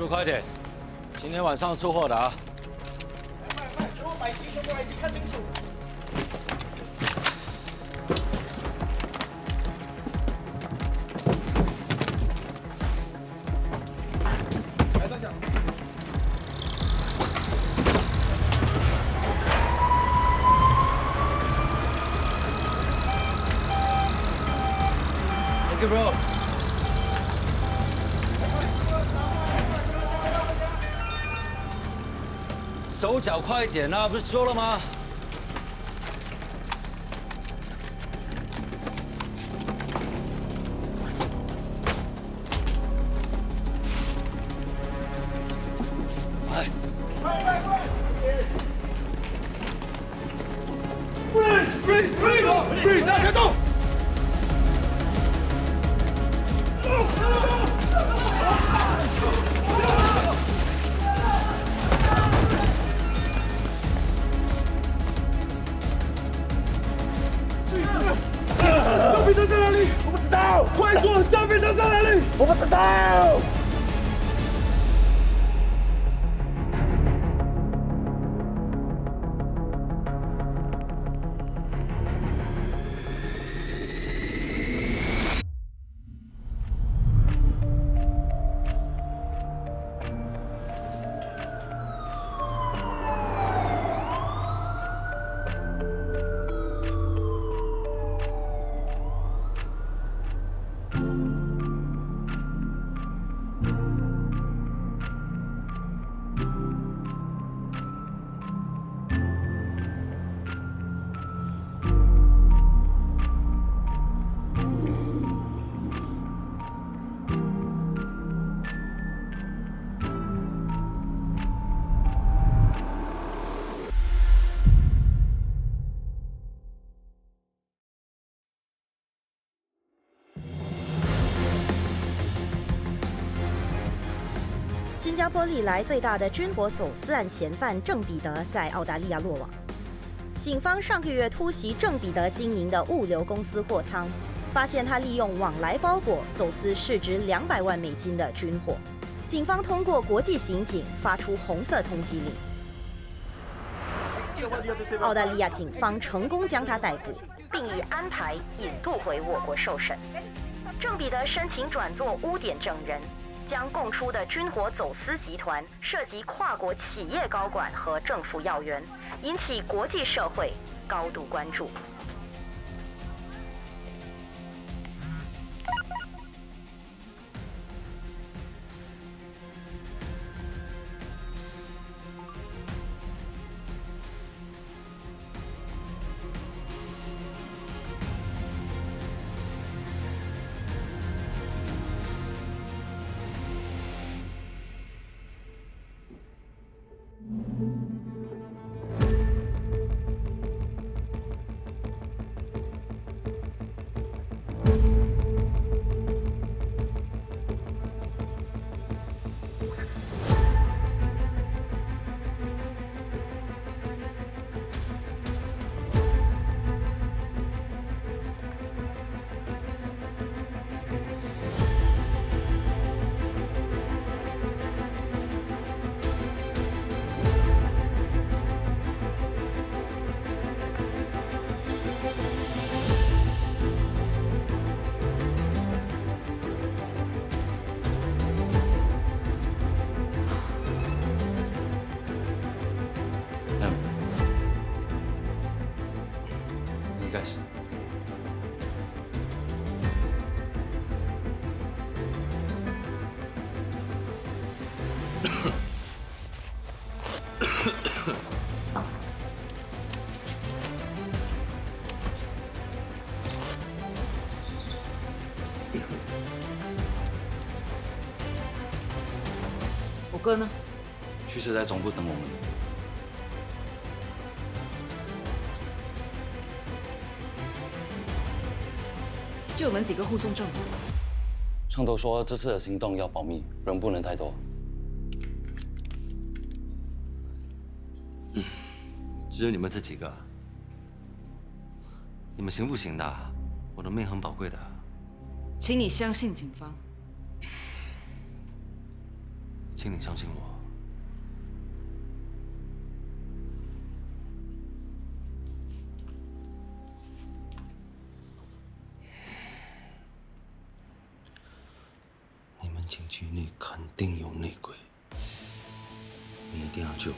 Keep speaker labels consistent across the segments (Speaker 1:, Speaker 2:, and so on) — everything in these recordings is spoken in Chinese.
Speaker 1: 快点！今天晚上出货的啊！
Speaker 2: 快，全部摆齐，全部摆齐，看清楚。来，大家。
Speaker 1: Thank you, bro. 手脚快一点啊！不是说了吗？快！
Speaker 2: 快
Speaker 1: ！Freeze！站别动！
Speaker 2: 赵彼得在哪里？我不知道。快说，赵彼得在哪里？我不知道。
Speaker 3: 新加坡历来最大的军火走私案嫌犯郑彼得在澳大利亚落网。警方上个月突袭郑彼得经营的物流公司货仓，发现他利用往来包裹走私市值200万美金的军火。警方通过国际刑警发出红色通缉令。澳大利亚警方成功将他逮捕，并已安排引渡回我国受审。郑彼得申请转作污点证人，将供出的军火走私集团涉及跨国企业高管和政府要员，引起国际社会高度关注。
Speaker 1: 应该是。
Speaker 4: 我哥呢？
Speaker 1: 徐氏在总部等我们。
Speaker 4: 就我们几个护送证。
Speaker 1: 上头说这次的行动要保密，人不能太多。
Speaker 5: 只有你们这几个，你们行不行的？我的命很宝贵的。
Speaker 4: 请你相信警方。
Speaker 5: 请你相信我。你们景区内肯定有内鬼，你一定要救我。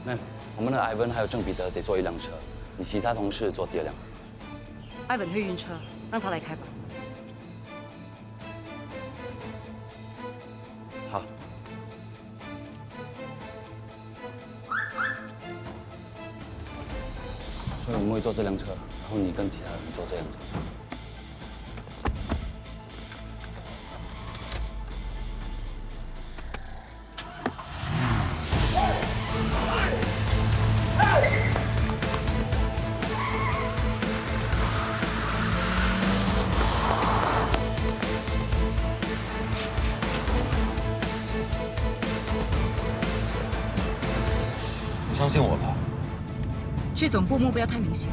Speaker 1: 妹，我们的艾文还有郑彼得得坐一辆车，你其他同事坐第二辆。
Speaker 4: 艾文会晕车，让他来开吧。
Speaker 1: 好。所以我们会坐这辆车，然后你跟其他人坐这辆车。
Speaker 5: 你相信我吧。
Speaker 4: 去总部目标太明显，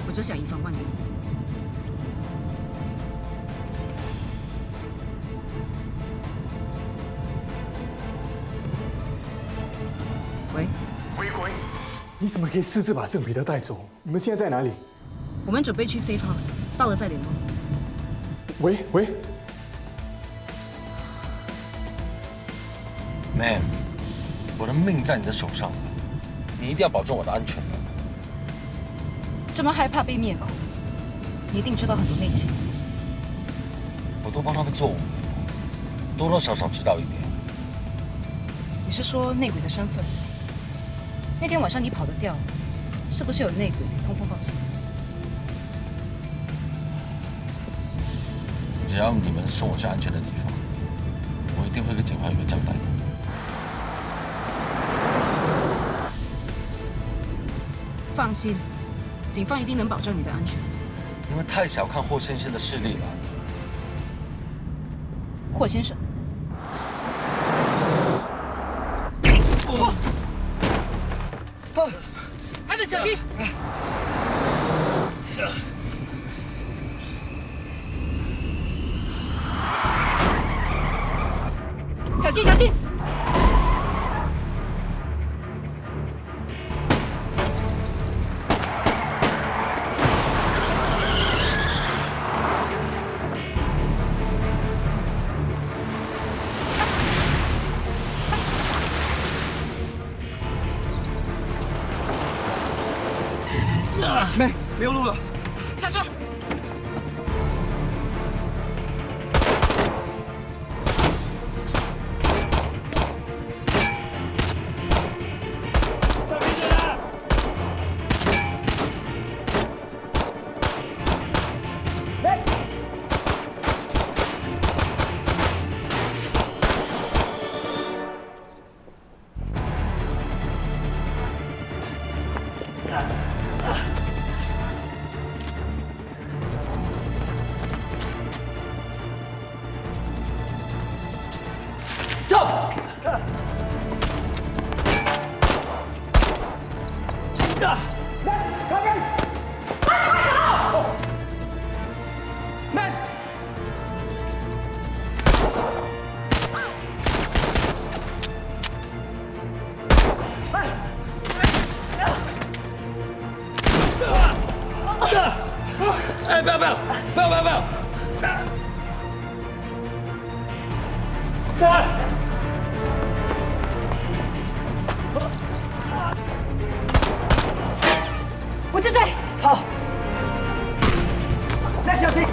Speaker 4: 我只想以防万一。喂，
Speaker 2: 你怎么可以私自把郑彼得带走？你们现在在哪里？
Speaker 4: 我们准备去 safe house， 到了再联络。
Speaker 2: 喂
Speaker 5: ，Man， 我的命在你的手上，你一定要保证我的安全的。
Speaker 4: 这么害怕被灭口，你一定知道很多内情。
Speaker 5: 我都帮他们做5年了，多多少少知道一点。
Speaker 4: 你是说内鬼的身份？那天晚上你跑得掉，是不是有内鬼通风报信？
Speaker 5: 只要你们送我去安全的地方，我一定会跟警方有个交代的。
Speaker 4: 放心，警方一定能保证你的安全。
Speaker 5: 你们太小看霍先生的势力了。
Speaker 4: 霍先生，艾文，小心！小心，小心！
Speaker 2: 妹，没有路了。
Speaker 4: 下车！
Speaker 1: 哎，不要！走！
Speaker 4: 我去追！
Speaker 2: 好，来，小心！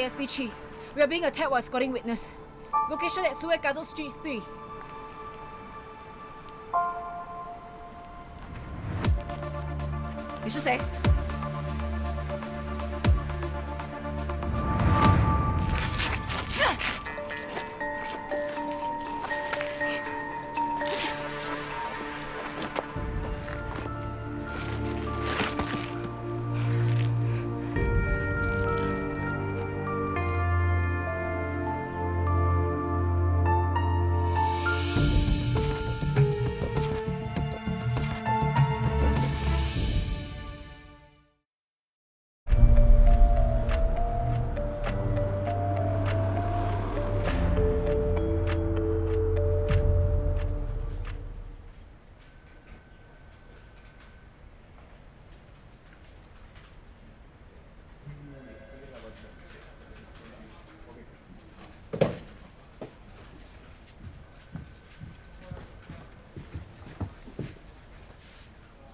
Speaker 4: ASB Chi. We are being attacked while escorting witness. Location at Suez Gadot Street 3. 你是谁？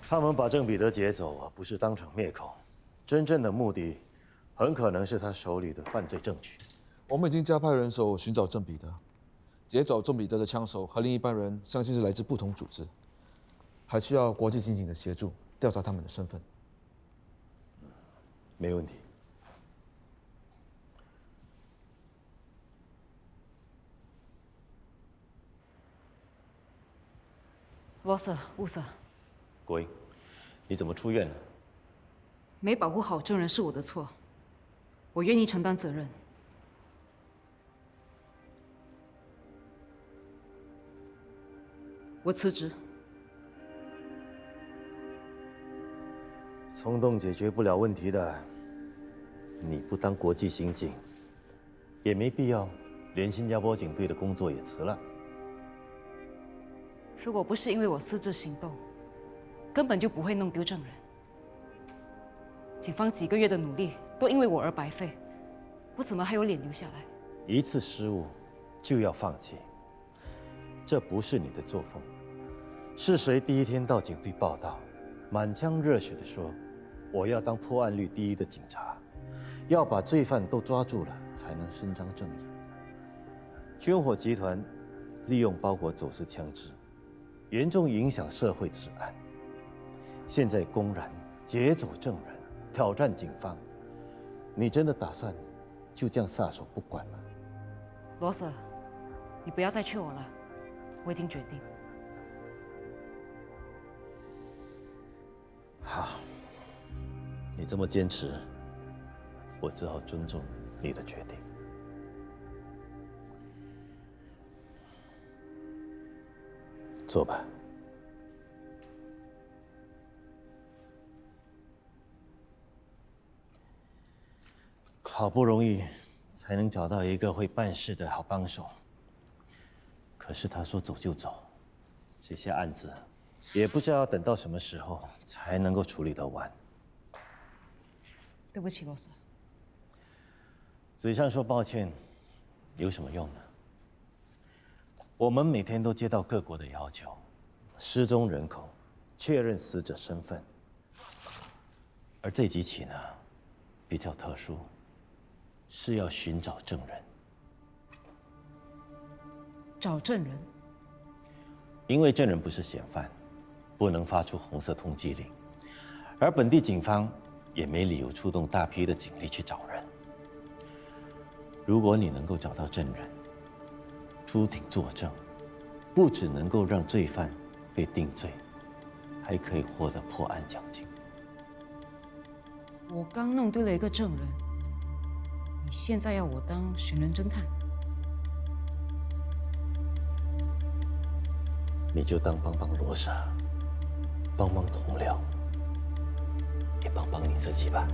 Speaker 6: 他们把郑彼得劫走，不是当场灭口，真正的目的，很可能是他手里的犯罪证据。
Speaker 5: 我们已经加派人手寻找郑彼得，劫走郑彼得的枪手和另一半人，相信是来自不同组织，还需要国际刑警的协助调查他们的身份。
Speaker 6: 没问题。
Speaker 4: 罗 Sir、雾 Sir，
Speaker 6: 国英，你怎么出院了？
Speaker 4: 没保护好证人是我的错，我愿意承担责任。我辞职。
Speaker 6: 冲动解决不了问题的，你不当国际刑警，也没必要连新加坡警队的工作也辞了。
Speaker 4: 如果不是因为我私自行动，根本就不会弄丢证人。警方几个月的努力都因为我而白费，我怎么还有脸留下来？
Speaker 6: 一次失误就要放弃，这不是你的作风。是谁第一天到警队报道，满腔热血地说：“我要当破案率第一的警察，要把罪犯都抓住了，才能伸张正义。”军火集团利用包裹走私枪支，严重影响社会治安。现在公然劫走证人，挑战警方，你真的打算就这样撒手不管吗？
Speaker 4: 罗 Sir， 你不要再劝我了，我已经决定。
Speaker 6: 好，你这么坚持，我只好尊重你的决定。坐吧。好不容易才能找到一个会办事的好帮手，可是他说走就走，这些案子也不知道要等到什么时候才能够处理得完。
Speaker 4: 对不起，罗 Sir。
Speaker 6: 嘴上说抱歉，有什么用呢？我们每天都接到各国的要求，失踪人口，确认死者身份。而这几起呢，比较特殊，是要寻找证人。
Speaker 4: 找证人？
Speaker 6: 因为证人不是嫌犯，不能发出红色通缉令，而本地警方也没理由出动大批的警力去找人。如果你能够找到证人，出庭作证，不只能够让罪犯被定罪，还可以获得破案奖金。
Speaker 4: 我刚弄丢了一个证人，你现在要我当寻人侦探？
Speaker 6: 你就当帮帮罗莎，帮帮同僚，也帮帮你自己吧。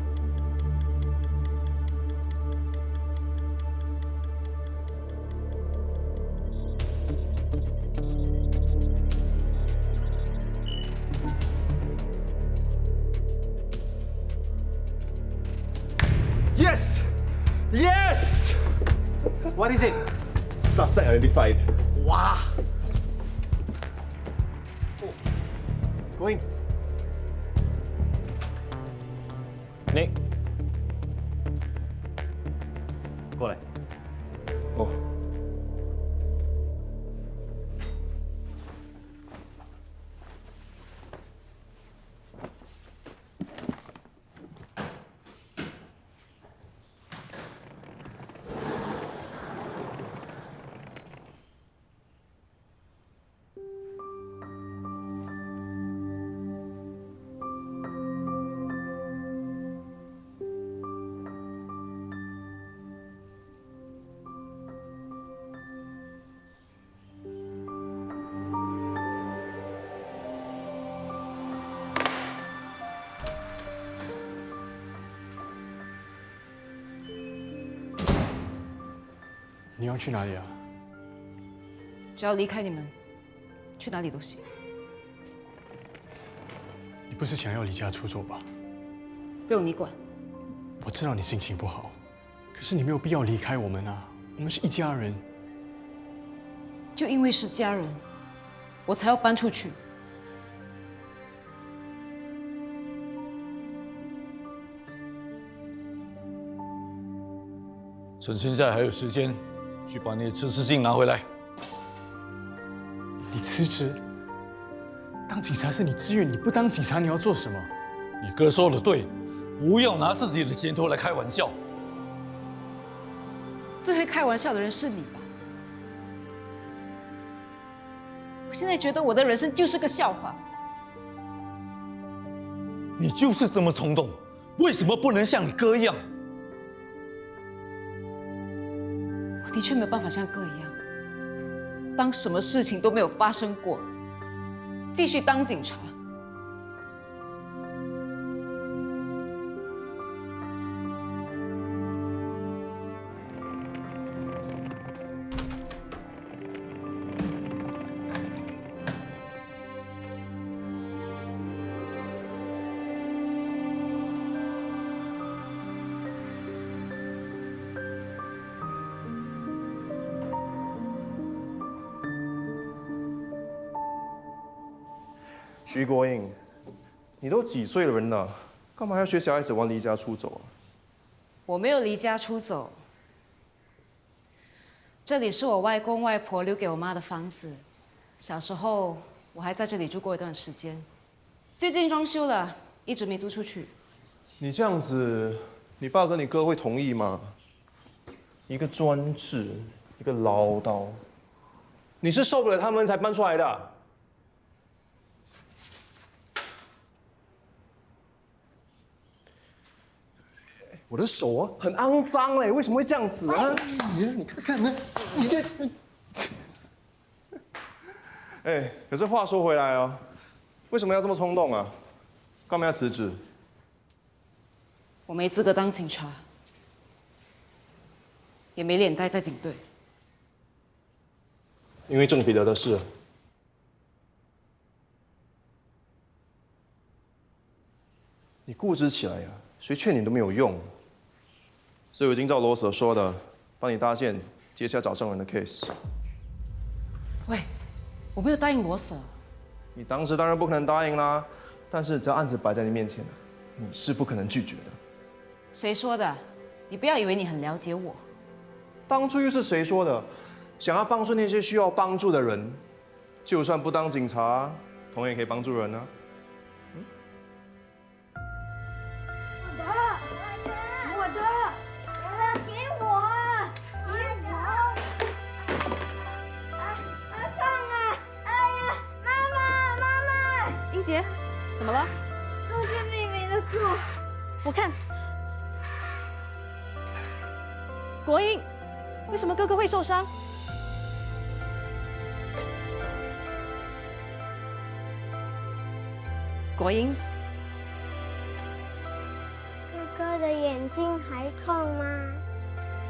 Speaker 2: Yes! Yes!
Speaker 7: What is it?
Speaker 2: Suspect identified.
Speaker 7: Wow. Go in.
Speaker 6: Nick，
Speaker 8: 要去哪里啊？
Speaker 4: 只要离开你们，去哪里都行。
Speaker 8: 你不是想要离家出走吧？
Speaker 4: 不用你管。
Speaker 8: 我知道你心情不好，可是你没有必要离开我们啊！我们是一家人。
Speaker 4: 就因为是家人，我才要搬出去。
Speaker 9: 趁现在还有时间，去把你的辞职信拿回来。
Speaker 8: 你辞职？当警察是你自愿，你不当警察你要做什么？
Speaker 9: 你哥说的对，不要拿自己的前途来开玩笑。
Speaker 4: 最会开玩笑的人是你吧？我现在觉得我的人生就是个笑话。
Speaker 9: 你就是这么冲动，为什么不能像你哥一样？
Speaker 4: 我的确没有办法像哥一样，当什么事情都没有发生过，继续当警察。
Speaker 2: 徐国英，你都几岁的人了，干嘛要学小孩子玩离家出走啊？
Speaker 4: 我没有离家出走，这里是我外公外婆留给我妈的房子。小时候我还在这里住过一段时间，最近装修了，一直没租出去。
Speaker 2: 你这样子，你爸跟你哥会同意吗？一个专制，一个唠叨，你是受不了他们才搬出来的。我的手啊，很肮脏嘞，为什么会这样子啊？你看看，你这……哎，可是话说回来哦，为什么要这么冲动啊？干嘛要辞职？
Speaker 4: 我没资格当警察，也没脸待在警队。
Speaker 2: 因为郑彼得的事。你固执起来呀，谁劝你都没有用。所以我已经照罗 Sir 说的，帮你搭线，接下找证人的 case。
Speaker 4: 喂，我没有答应罗 Sir。
Speaker 2: 你当时当然不可能答应啦，但是只要案子摆在你面前，你是不可能拒绝的。
Speaker 4: 谁说的？你不要以为你很了解我。
Speaker 2: 当初又是谁说的？想要帮助那些需要帮助的人，就算不当警察，同样也可以帮助人啊。
Speaker 10: 英杰，怎么了？
Speaker 11: 都是妹妹的错。
Speaker 10: 我看，国英，为什么哥哥会受伤？国英，
Speaker 11: 哥哥的眼睛还痛吗？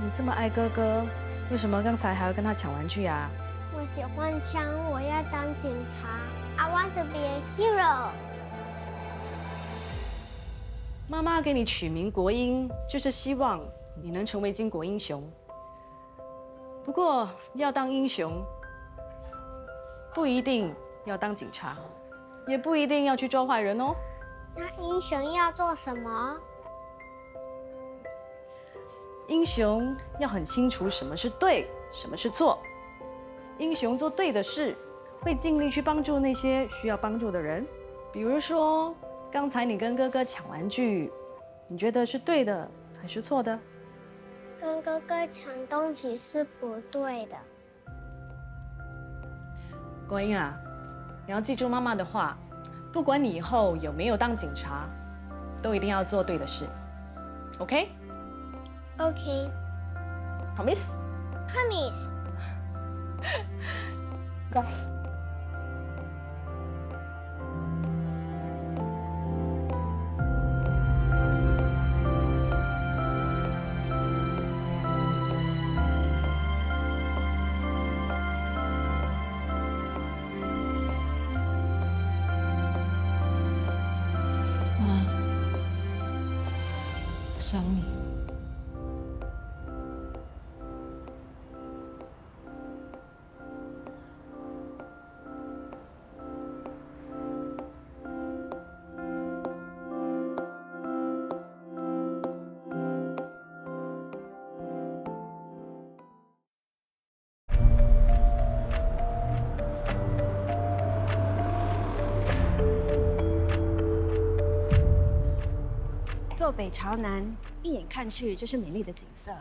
Speaker 10: 你这么爱哥哥，为什么刚才还要跟他抢玩具啊？
Speaker 11: 我喜欢枪，我要当警察。I want to be a hero。
Speaker 10: 妈妈给你取名国英，就是希望你能成为巾帼英雄。不过要当英雄，不一定要当警察，也不一定要去抓坏人哦。
Speaker 11: 那英雄要做什么？
Speaker 10: 英雄要很清楚什么是对，什么是错。英雄做对的事，会尽力去帮助那些需要帮助的人。比如说，刚才你跟哥哥抢玩具，你觉得是对的还是错的？
Speaker 11: 跟哥哥抢东西是不对的。
Speaker 10: 国英啊，你要记住妈妈的话，不管你以后有没有当警察，都一定要做对的事。OK？
Speaker 11: OK。
Speaker 10: Promise？
Speaker 11: Promise。Go。
Speaker 4: 想你。
Speaker 10: 坐北朝南，一眼看去就是美丽的景色，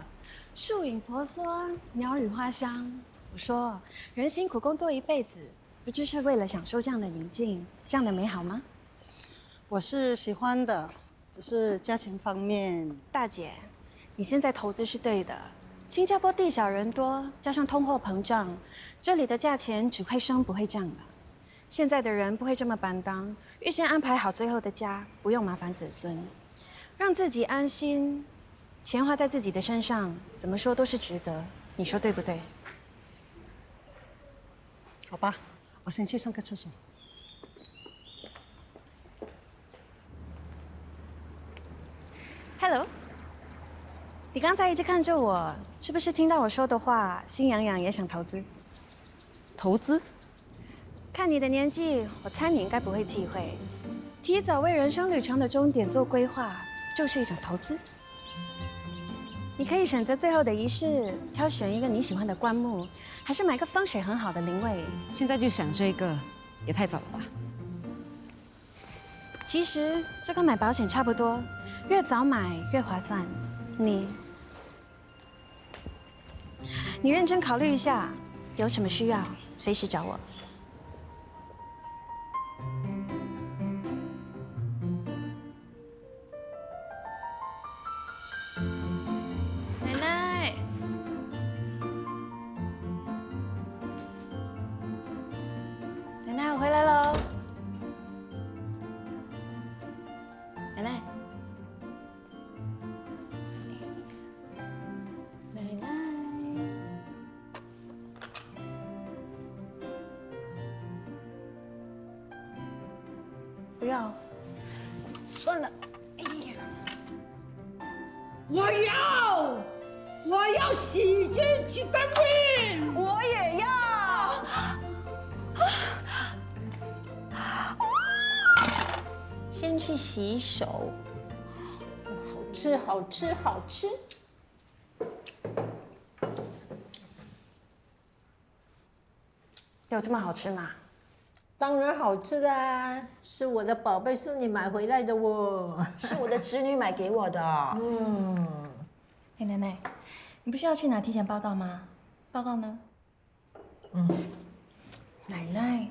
Speaker 10: 树影婆娑，鸟语花香。我说，人辛苦工作一辈子，不就是为了享受这样的宁静，这样的美好吗？
Speaker 12: 我是喜欢的，只是价钱方面。
Speaker 10: 大姐，你现在投资是对的。新加坡地小人多，加上通货膨胀，这里的价钱只会升不会降的。现在的人不会这么板当，预先安排好最后的家，不用麻烦子孙。让自己安心，钱花在自己的身上，怎么说都是值得。你说对不对？
Speaker 12: 好吧，我先去上个厕所。
Speaker 10: Hello， 你刚才一直看着我，是不是听到我说的话，心痒痒也想投资？
Speaker 4: 投资？
Speaker 10: 看你的年纪，我猜你应该不会忌讳。提早为人生旅程的终点做规划，就是一种投资。你可以选择最后的仪式，挑选一个你喜欢的棺木，还是买个风水很好的灵位。
Speaker 4: 现在就想这个，也太早了吧？
Speaker 10: 其实这跟买保险差不多，越早买越划算。你认真考虑一下，有什么需要随时找我。
Speaker 13: 奶奶，奶奶，我回来喽。奶奶，奶奶，
Speaker 10: 不要，算了。哎呀，
Speaker 14: 我要洗净去干运。
Speaker 10: 我也要。
Speaker 14: 先去洗手，好吃，好吃，好吃。
Speaker 10: 有这么好吃吗？
Speaker 14: 当然好吃啦，是我的宝贝孙女买回来的哦，
Speaker 12: 是我的侄女买给我的。
Speaker 13: 哎，奶奶，你不是要去拿体检报告吗？报告呢？
Speaker 14: 奶奶，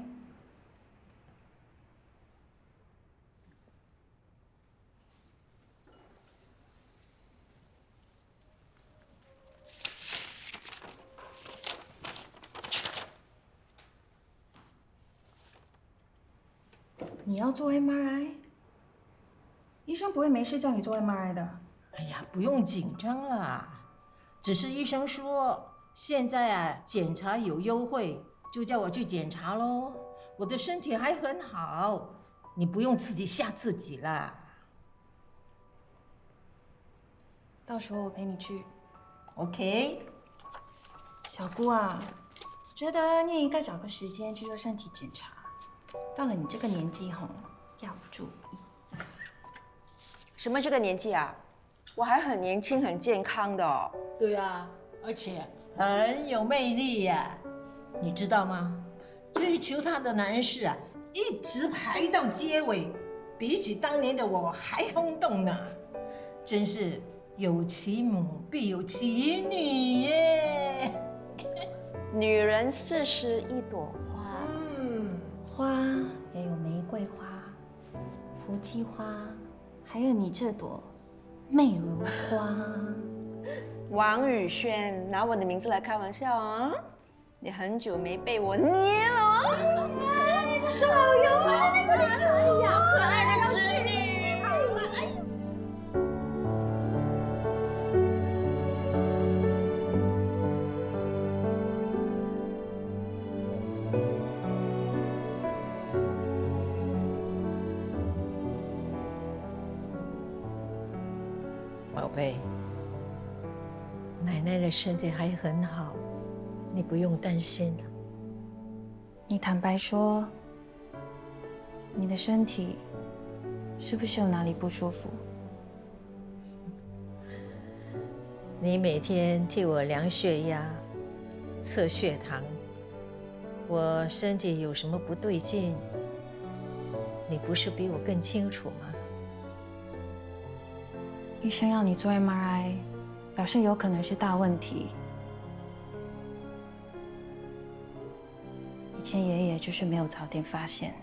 Speaker 13: 你要做 MRI？ 医生不会没事叫你做 MRI 的。
Speaker 14: 哎呀，不用紧张啦，只是医生说现在啊检查有优惠，就叫我去检查咯。我的身体还很好，你不用自己吓自己啦。
Speaker 13: 到时候我陪你去。
Speaker 14: OK。
Speaker 13: 小姑啊，觉得你也应该找个时间去做身体检查。到了你这个年纪吼，要注意。
Speaker 12: 什么这个年纪啊？我还很年轻、很健康的哦。
Speaker 14: 对啊，而且很有魅力呀，你知道吗？追求她的男士啊，一直排到结尾，比起当年的我还轰动呢。真是有其母必有其女耶。
Speaker 12: 女人40一朵花，
Speaker 13: 花也有玫瑰花、胡姬花，还有你这朵媚如花。
Speaker 12: 王宇轩拿我的名字来开玩笑啊！你很久没被我捏了，你的手好油啊！你快点注意呀，可爱的侄女。
Speaker 14: 宝贝，奶奶的身体还很好，你不用担心了。
Speaker 13: 你坦白说，你的身体是不是有哪里不舒服？
Speaker 14: 你每天替我量血压、测血糖，我身体有什么不对劲，你不是比我更清楚吗？
Speaker 13: 医生要你做 MRI， 表示有可能是大问题。以前爷爷就是没有早点发现，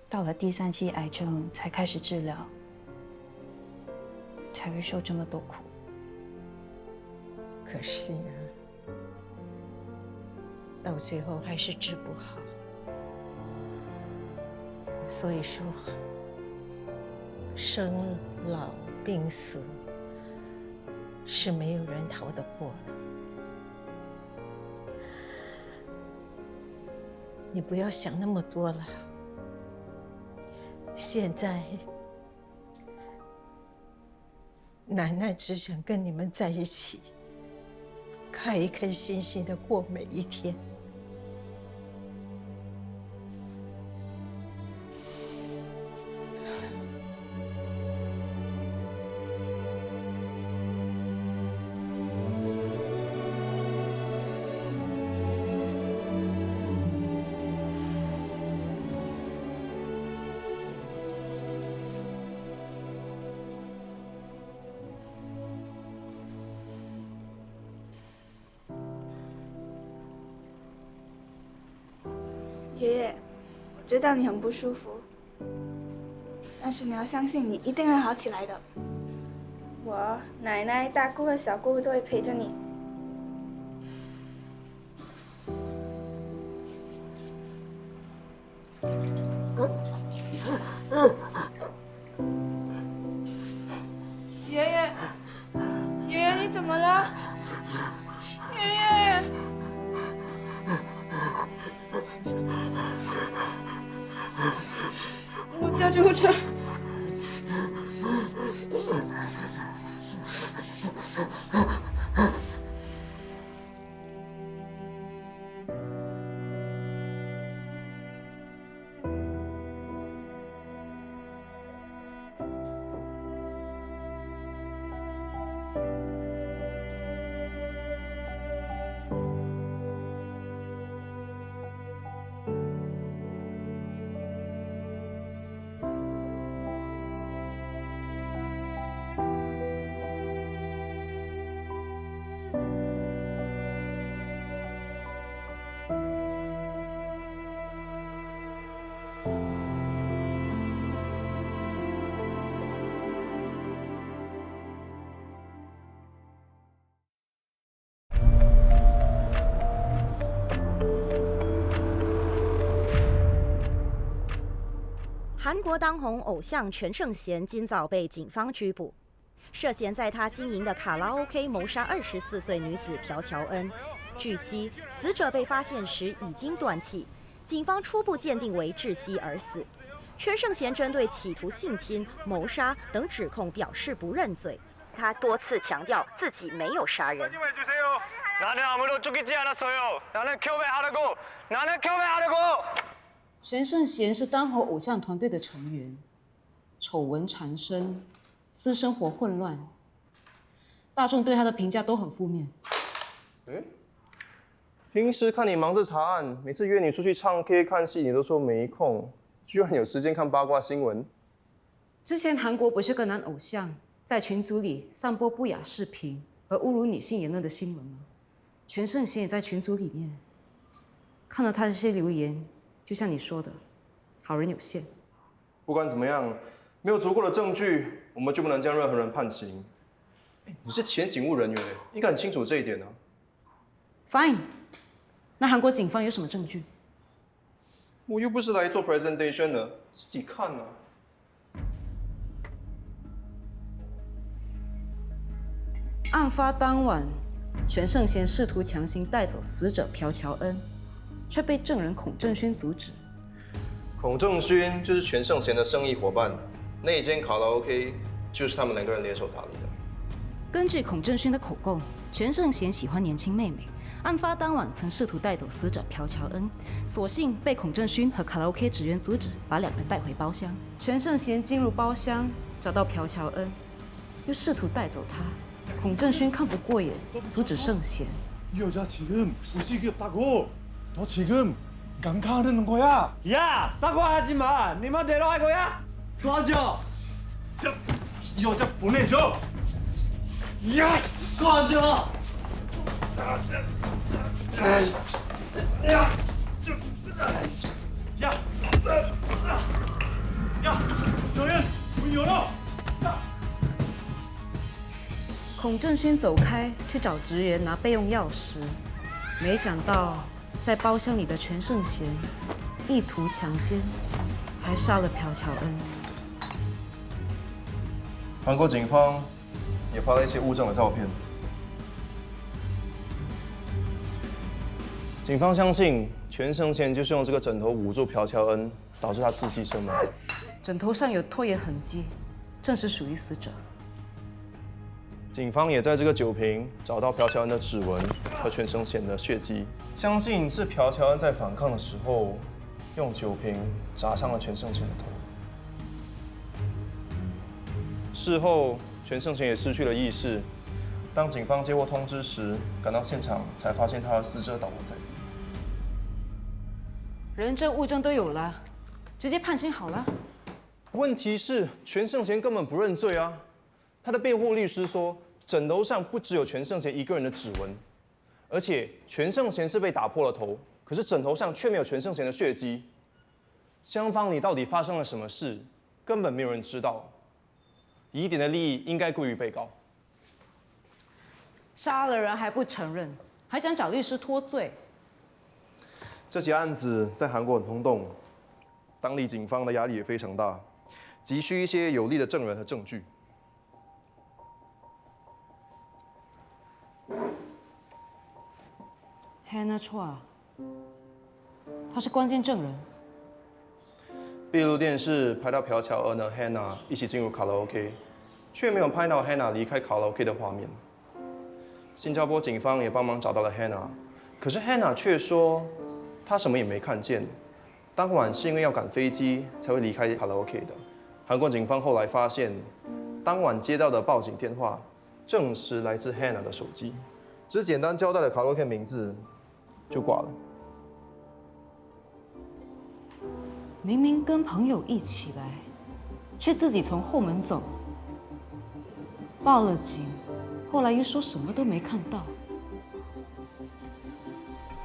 Speaker 13: 到了第3期癌症才开始治疗，才会受这么多苦。
Speaker 14: 可惜啊，到最后还是治不好。所以说，生老病死是没有人逃得过的。你不要想那么多了。现在，奶奶只想跟你们在一起，开开心心的过每一天。
Speaker 15: 爷爷，我知道你很不舒服，但是你要相信，你一定会好起来的。我、奶奶、大姑和小姑都会陪着你。爷爷，爷爷，你怎么了？爷爷。我叫救护车。
Speaker 3: 韩国当红偶像全胜贤今早被警方拘捕，涉嫌在他经营的卡拉 OK 谋杀24岁女子朴乔恩。据悉，死者被发现时已经断气，警方初步鉴定为窒息而死。全胜贤针对企图性侵、谋杀等指控表示不认罪，他多次强调自己没有杀人。
Speaker 4: 全胜贤是当红偶像团队的成员，丑闻缠身，私生活混乱，大众对他的评价都很负面。
Speaker 2: 平时看你忙着查案，每次约你出去唱 K 看戏，你都说没空，居然有时间看八卦新闻。
Speaker 4: 之前韩国不是个男偶像在群组里散播不雅视频和侮辱女性言论的新闻吗？全胜贤也在群组里面，看了他这些留言。 就像你说的，好人有限。
Speaker 2: 不管怎么样，没有足够的证据，我们就不能将任何人判刑。你是前警务人员，应该很清楚这一点啊。
Speaker 4: Fine， 那韩国警方有什么证据？
Speaker 2: 我又不是来做 presentation 的，自己看啊。
Speaker 4: 案发当晚，全胜贤试图强行带走死者朴乔恩。 却被证人孔正勋阻止。
Speaker 2: 孔正勋就是全胜贤的生意伙伴，那间卡拉 OK 就是他们2个人联手打你的。
Speaker 4: 根据孔正勋的口供，全胜贤喜欢年轻妹妹，案发当晚曾试图带走死者朴乔恩，所幸被孔正勋和卡拉 OK 职员阻止，把2人带回包厢。全胜贤进入包厢，找到朴乔恩，又试图带走她。孔正勋看不过眼，阻止胜贤。
Speaker 16: 이 여자 지금 의식이 없다고. 너 지금 깜깜하는 거야.
Speaker 7: 야, 사과하지 마. 네 맘대로 할 거야? 도와줘.
Speaker 16: 이 여자 보내줘.
Speaker 7: 야, 도와줘.
Speaker 16: 야, 정현, 문 열어.
Speaker 4: 孔正勋走开去找职员拿备用钥匙，没想到在包厢里的全胜贤意图强奸，还杀了朴乔恩。
Speaker 2: 韩国警方也发了一些物证的照片。警方相信全胜贤就是用这个枕头捂住朴乔恩，导致他窒息身亡。
Speaker 4: 枕头上有唾液痕迹，正是属于死者。
Speaker 2: 警方也在这个酒瓶找到朴乔恩的指纹和全胜贤的血迹，相信是朴乔恩在反抗的时候用酒瓶砸伤了全胜贤的头。事后，全胜贤也失去了意识。当警方接获通知时，赶到现场才发现他的死者倒卧在地。
Speaker 4: 人证物证都有了，直接判刑好了。
Speaker 2: 问题是全胜贤根本不认罪啊！ 他的辩护律师说，枕头上不只有全胜贤一个人的指纹，而且全胜贤是被打破了头，可是枕头上却没有全胜贤的血迹。双方你到底发生了什么事，根本没有人知道。疑点的利益应该归于被告。
Speaker 4: 杀了人还不承认，还想找律师脱罪。
Speaker 2: 这起案子在韩国很轰动，当地警方的压力也非常大，急需一些有力的证人和证据。
Speaker 4: Hannah Chua， 他是关键证人。
Speaker 2: 闭路电视拍到朴乔恩和 Hannah 一起进入卡拉 OK， 却没有拍到 Hannah 离开卡拉 OK 的画面。新加坡警方也帮忙找到了 Hannah， 可是 Hannah 却说她什么也没看见。当晚是因为要赶飞机才会离开卡拉 OK 的。韩国警方后来发现，当晚接到的报警电话证实来自 Hannah 的手机，只简单交代了卡拉 OK 名字。 就挂了。
Speaker 4: 明明跟朋友一起来，却自己从后门走，报了警，后来又说什么都没看到。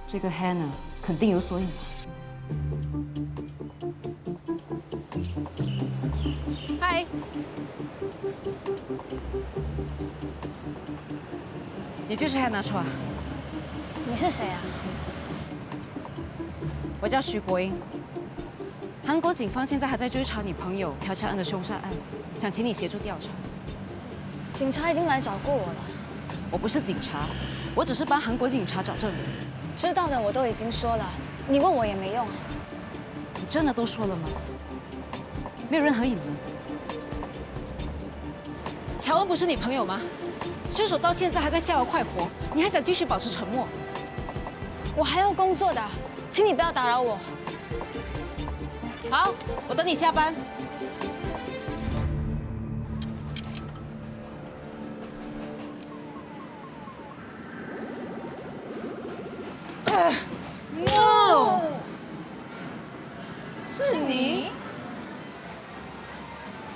Speaker 4: 这个 Hannah 肯定有所隐瞒。
Speaker 12: 嗨，
Speaker 4: 你就是 Hannah Chua。
Speaker 12: 你是谁啊？
Speaker 4: 我叫徐国英。韩国警方现在还在追查你朋友朴乔恩的凶杀案，想请你协助调查。
Speaker 12: 警察已经来找过我了。
Speaker 4: 我不是警察，我只是帮韩国警察找证人。
Speaker 12: 知道的我都已经说了，你问我也没用。
Speaker 4: 你真的都说了吗？没有任何隐瞒。乔恩不是你朋友吗？凶手到现在还在逍遥快活，你还想继续保持沉默？
Speaker 12: 我还要工作的。 请你不要打扰我。
Speaker 4: 好，我等你下班。
Speaker 10: No， 是你？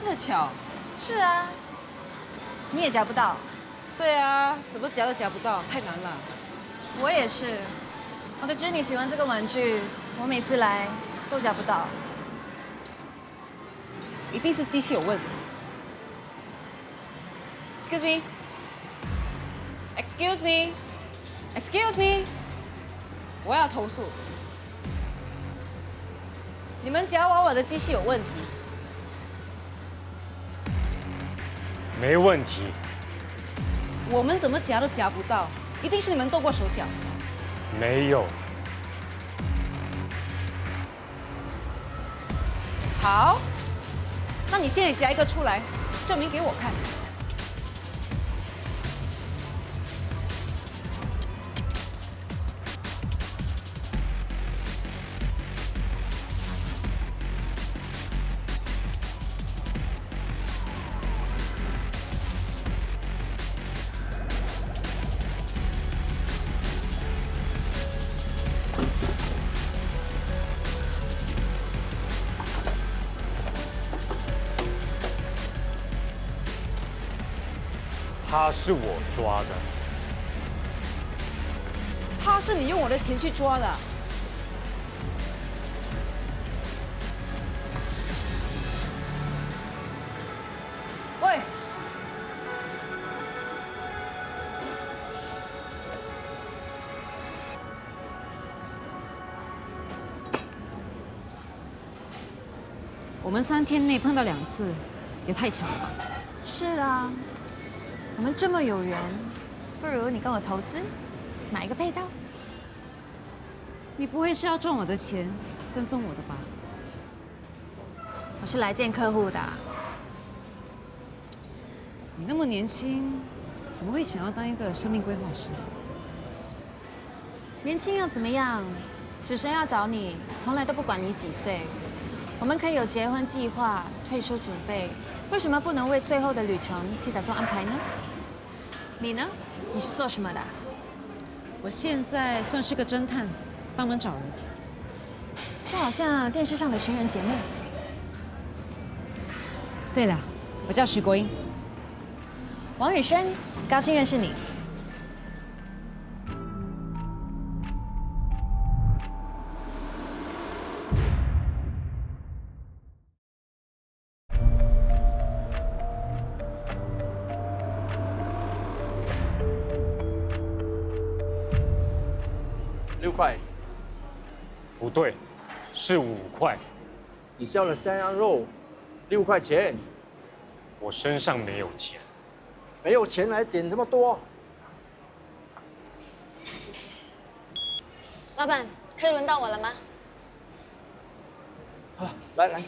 Speaker 4: 这么巧？
Speaker 10: 是啊，你也夹不到。
Speaker 4: 对啊，怎么夹都夹不到，太难了。
Speaker 10: 我也是。 我都知你喜欢这个玩具，我每次来都夹不到，
Speaker 4: 一定是机器有问题。Excuse me. Excuse me. Excuse me. 我要投诉，你们夹娃娃的机器有问题。
Speaker 7: 没问题。
Speaker 4: 我们怎么夹都夹不到，一定是你们动过手脚。
Speaker 7: 没有。
Speaker 4: 好，那你现在夹一个出来。证明给我看。
Speaker 17: 他是我抓的，
Speaker 4: 他是你用我的钱去抓的。喂，我们3天内碰到2次，也太巧了吧？
Speaker 13: 是啊，我们这么有缘，不如你跟我投资，买一个配套。
Speaker 4: 你不会是要赚我的钱，跟踪我的吧？
Speaker 13: 我是来见客户的。
Speaker 4: 你那么年轻，怎么会想要当一个生命规划师？
Speaker 13: 年轻又怎么样？死神要找你，从来都不管你几岁。我们可以有结婚计划、退休准备，为什么不能为最后的旅程提早做安排呢？你呢？你是做什么的？
Speaker 4: 我现在算是个侦探，帮忙找人。
Speaker 13: 就好像电视上的寻人节目。
Speaker 4: 对了，我叫徐国英。
Speaker 13: 王宇轩，高兴认识你。
Speaker 7: 6块，
Speaker 17: 不对，是5块。
Speaker 7: 你叫了山羊肉，6块钱。
Speaker 17: 我身上没有钱。
Speaker 7: 没有钱还点这么多？
Speaker 18: 老板，可以轮到我了吗？
Speaker 7: 好，来来。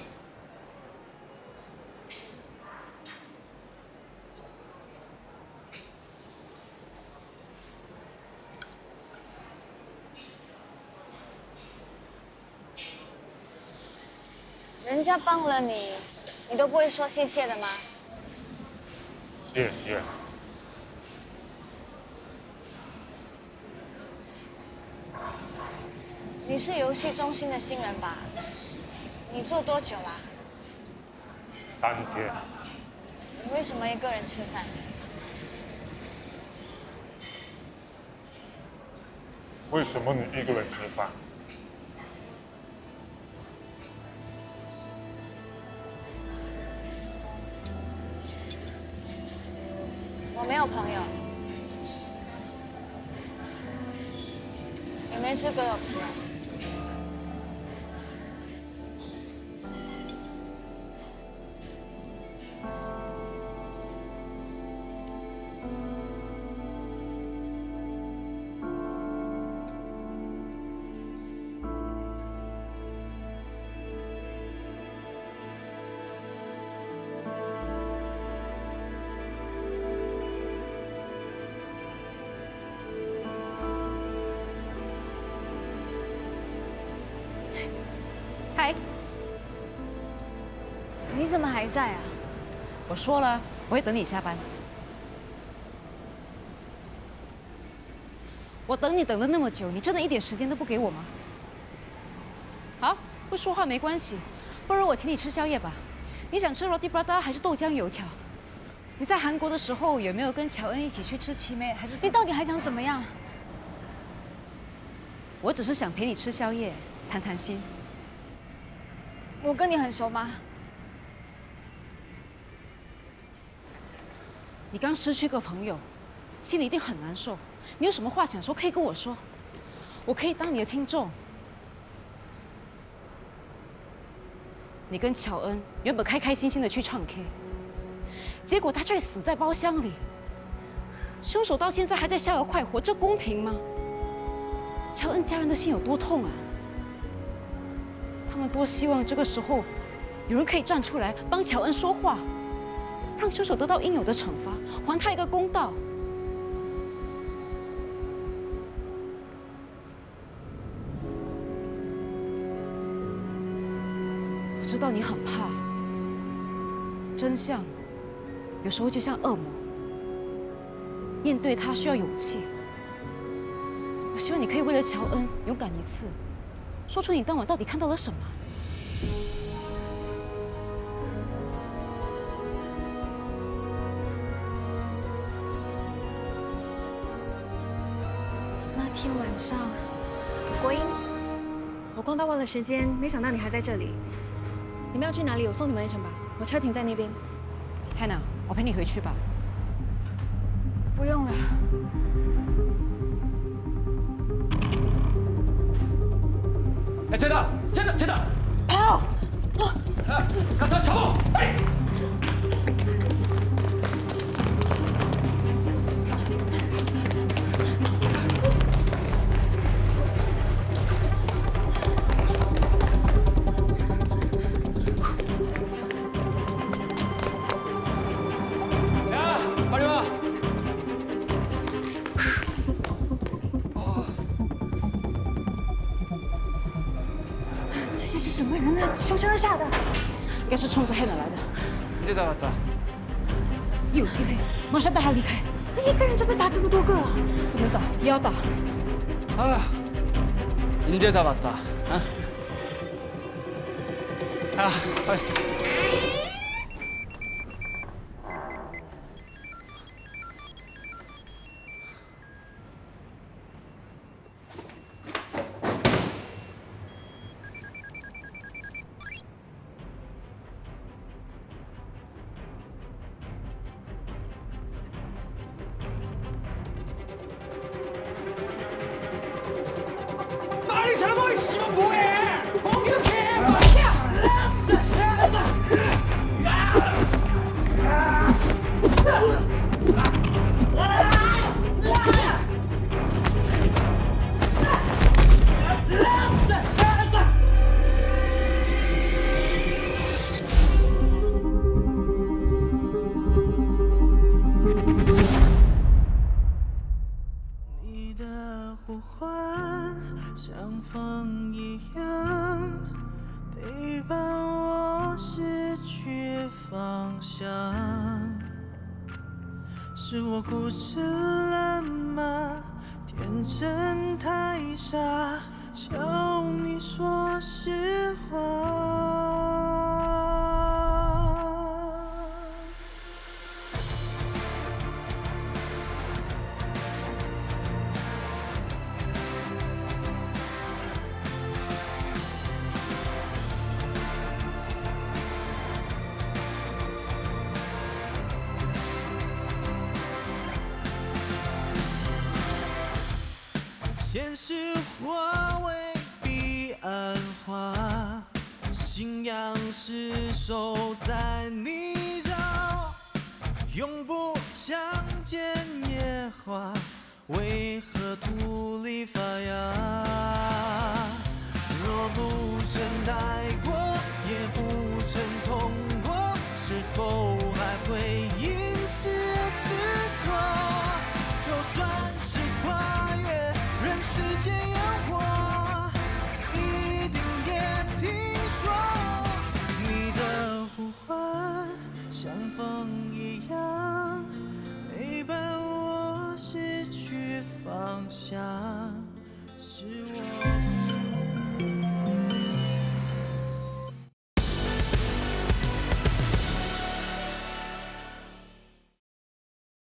Speaker 18: 人家帮了你，你都不会说谢谢的吗？
Speaker 17: 谢谢。
Speaker 18: 你是游戏中心的新人吧？你做多久啦
Speaker 17: 3天。
Speaker 18: 你为什么一个人吃饭？
Speaker 17: 为什么你一个人吃饭？
Speaker 18: 我没有朋友，也没资格有朋友。
Speaker 4: 嗨，
Speaker 18: 你怎么还在啊？
Speaker 4: 我说了，我会等你下班。我等你等了那么久，你真的一点时间都不给我吗？好，不说话没关系，不如我请你吃宵夜吧。你想吃 roti prata 还是豆浆油条？你在韩国的时候有没有跟乔恩一起去吃七妹？还是
Speaker 18: 你到底还想怎么样？
Speaker 4: 我只是想陪你吃宵夜，谈谈心。
Speaker 18: 我跟你很熟吗？
Speaker 4: 你刚失去个朋友，心里一定很难受。你有什么话想说，可以跟我说，我可以当你的听众。你跟乔恩原本开开心心的去唱 K， 结果他却死在包厢里，凶手到现在还在逍遥快活，这公平吗？乔恩家人的心有多痛啊！他们多希望这个时候有人可以站出来帮乔恩说话。让凶手得到应有的惩罚，还他一个公道。我知道你很怕真相，有时候就像恶魔，面对它需要勇气。我希望你可以为了乔恩勇敢一次，说出你当晚到底看到了什么。
Speaker 18: 那天晚上，国英，
Speaker 10: 我逛到忘了时间，没想到你还在这里。你们要去哪里？我送你们一程吧，我车停在那边。
Speaker 4: Hannah， 我陪你回去吧。
Speaker 18: 不用了。
Speaker 9: 哎，真的，
Speaker 10: 跑！
Speaker 9: 赶快跑！哎！
Speaker 10: 这些是什么人呢？凶神恶煞的，
Speaker 4: 应该是冲着 Hannah 来的。
Speaker 17: 你这咋了？
Speaker 4: 一有机会，马上带他离开。
Speaker 10: 一个人怎么打这么多个啊？
Speaker 4: 不能打，也要打。
Speaker 9: 아, 이제 잡았다. 어? 아, 빨리. 빨리 잡아, 이 씨발 뭐해? 공격해!
Speaker 19: 现实化为彼岸花，信仰是守在泥沼，永不相见野花，为何土里发芽？